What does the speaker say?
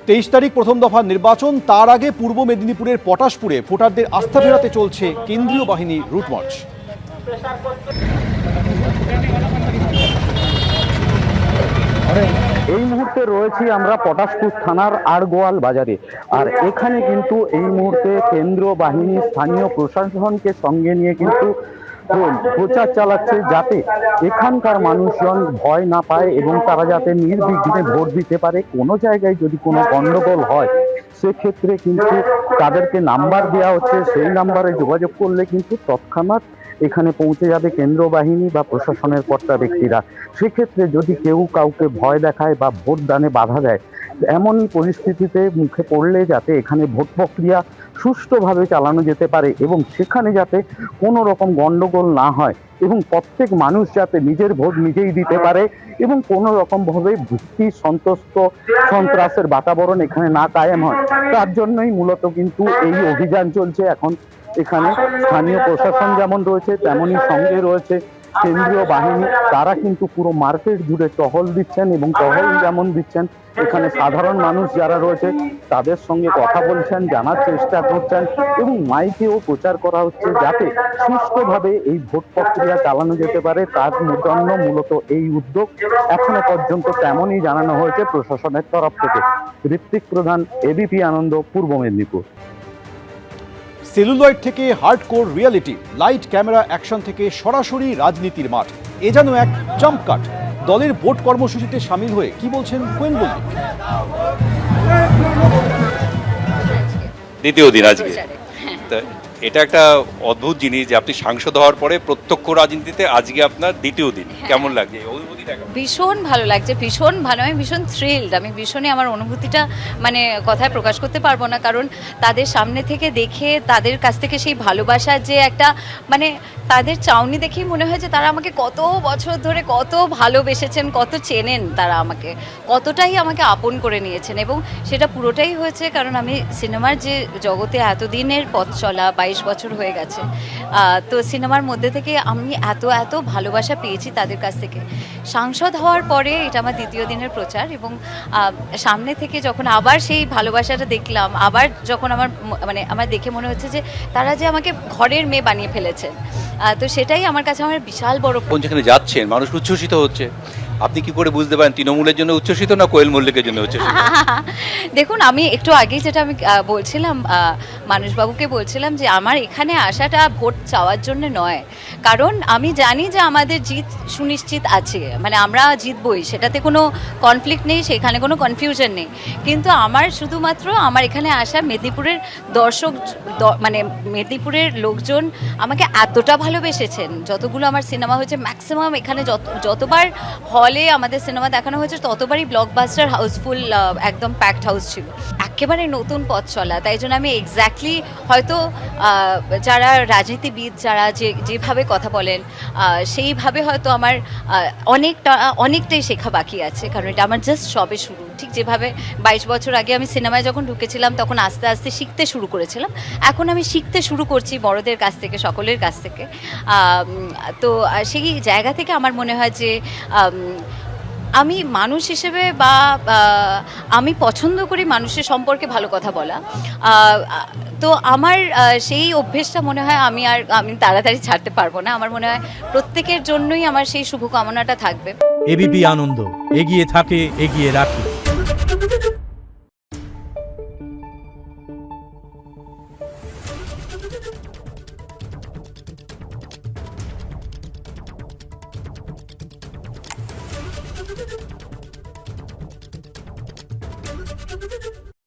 23 তারিখ প্রথম দফার নির্বাচন, তার আগে পূর্ব মেদিনীপুরের পটাশপুরে ভোটারদের আস্থা ফেরাতে চলছে কেন্দ্রীয় বাহিনীর রুট মার্চ। এই মুহূর্তে রয়েছি আমরা পটাশপুর থানার আড়গোয়াল বাজারে। আর এখানে কিন্তু এই মুহূর্তে কেন্দ্রীয় বাহিনী স্থানীয় প্রশাসনকে সঙ্গে নিয়ে কিন্তু প্রচার চালাচ্ছে, যাতে এখানকার মানুষজন ভয় না পায় এবং তারা যাতে নির্বিঘ্নে ভোট দিতে পারে। কোনো জায়গায় যদি কোনো গন্ডগোল হয় সেক্ষেত্রে কিন্তু তাদেরকে নাম্বার দেওয়া হচ্ছে, সেই নাম্বারে যোগাযোগ করলে কিন্তু তৎক্ষণাৎ এখানে পৌঁছে যাবে কেন্দ্র বাহিনী বা প্রশাসনের কর্তা ব্যক্তিরা। সেক্ষেত্রে যদি কেউ কাউকে ভয় দেখায় বা ভোট দানে বাধা দেয়, এমনই পরিস্থিতিতে মুখে পড়লে যাতে এখানে ভোট প্রক্রিয়া সুষ্ঠুভাবে চালানো যেতে পারে এবং সেখানে যাতে কোনো রকম গন্ডগোল না হয় এবং প্রত্যেক মানুষ যাতে নিজের ভোট নিজেই দিতে পারে এবং কোনো রকমভাবে ভীতি সন্ত্রাসের বাতাবরণ এখানে না কায়েম হয়, তার জন্যই মূলত কিন্তু এই অভিযান চলছে এখন। এখানে স্থানীয় প্রশাসন যেমন রয়েছে তেমনই সঙ্গে রয়েছে কেন্দ্রীয় বাহিনী। তারা কিন্তু পুরো মার্কেট জুড়ে টহল দিচ্ছেন এবং টহল যেমন দিচ্ছেন, এখানে সাধারণ মানুষ যারা রয়েছে তাদের সঙ্গে কথা বলছেন, জানার চেষ্টা করছেন এবং মাইকেও প্রচার করা হচ্ছে যাতে সুষ্ঠুভাবে এই ভোট প্রক্রিয়া চালানো যেতে পারে। তার জন্য মূলত এই উদ্যোগ এখনো পর্যন্ত তেমনই জানানো হয়েছে প্রশাসনের তরফ থেকে। ঋত্বিক প্রধান, এবিপি আনন্দ, পূর্ব মেদিনীপুর। সেলুলয়েড থেকে hardcore reality, light camera action থেকে সরাসরি রাজনীতির মাঠ, এ যেন এক জাম্প কাট। দলের ভোট কর্মসূচিতে সামিল হয়ে কি বলছেন কোয়েল মল্লিক? দ্বিতীয় দিন আজকে। এটা একটা অদ্ভুত জিনিস যে আপনি সাংসদ হওয়ার পরে প্রত্যক্ষ রাজনীতিতে আজকে আপনার দ্বিতীয় দিন। কেমন লাগছে? ভীষণ ভালো লাগছে, ভীষণ ভালো। আমি ভীষণ থ্রিলড, আমি ভীষণই আমার অনুভূতিটা মানে কথায় প্রকাশ করতে পারবো না। কারণ তাদের সামনে থেকে দেখে, তাদের কাছ থেকে সেই ভালোবাসার যে একটা মানে তাদের চাউনি দেখেই মনে হয় যে তারা আমাকে কত বছর ধরে কত ভালোবেসেছেন, কত চেনেন, তারা আমাকে কতটাই আমাকে আপন করে নিয়েছেন। এবং সেটা পুরোটাই হয়েছে কারণ আমি সিনেমার যে জগতে এতদিনের পথ চলা, 22 বছর হয়ে গেছে, তো সিনেমার মধ্যে থেকে আমি এত ভালোবাসা পেয়েছি তাদের কাছ থেকে। সাংসদ হওয়ার পরে এটা আমার দ্বিতীয় দিনের প্রচার এবং সামনে থেকে যখন আবার সেই ভালোবাসাটা দেখলাম, আবার যখন আমার দেখে মনে হচ্ছে যে তারা যে আমাকে ঘরের মেয়ে বানিয়ে ফেলেছেন, তো সেটাই আমার কাছে আমার বিশাল বড়। যেখানে যাচ্ছেন মানুষ উচ্ছ্বসিত হচ্ছে, আপনি কি করে বুঝতে পারেন তৃণমূলের জন্য উচ্ছ্বসিত না কোয়েল মল্লিকের জন্য উচ্ছ্বসিত? দেখুন, আমি একটু আগেই যেটা আমি বলছিলাম, মানুষবাবুকে বলছিলাম যে আমার এখানে আসাটা ভোট চাওয়ার জন্য নয়, কারণ আমি জানি যে আমাদের জিত সুনিশ্চিত আছে, মানে আমরা জিতবই, সেটাতে কোনো কনফ্লিক্ট নেই, সেখানে কোনো কনফিউশন নেই। কিন্তু আমার শুধুমাত্র আমার এখানে আসা মেদিনীপুরের দর্শক, মানে মেদিনীপুরের লোকজন আমাকে এতটা ভালোবেসেছেন। যতগুলো আমার সিনেমা হয়েছে ম্যাক্সিমাম এখানে যতবার হলে আমাদের সিনেমা দেখানো হয়েছে ততবারই ব্লকবাস্টার হাউসফুল, একদম প্যাকড হাউস ছিল। একেবারে নতুন পথ চলা, তাই জন্য আমি এক্স্যাক্টলি হয়তো যারা রাজনীতিবিদ যারা যেভাবে কথা বলেন সেইভাবে হয়তো আমার অনেকটাই শেখা বাকি আছে, কারণ এটা আমার জাস্ট সবে শুরু। ঠিক যেভাবে 22 বছর আগে আমি সিনেমায় যখন ঢুকেছিলাম তখন আস্তে আস্তে শিখতে শুরু করেছিলাম, এখন আমি শিখতে শুরু করছি বড়দের কাছ থেকে, সকলের কাছ থেকে। তো সেই জায়গা থেকে আমার মনে হয় যে আমি মানুষ হিসেবে বা আমি পছন্দ করি মানুষের সম্পর্কে ভালো কথা বলা, তো আমার সেই অভ্যেসটা মনে হয় আমি তাড়াতাড়ি ছাড়তে পারবো না। আমার মনে হয় প্রত্যেকের জন্যই আমার সেই শুভকামনাটা থাকবে। এবিপি আনন্দ, এগিয়ে থাকে, এগিয়ে রাখে।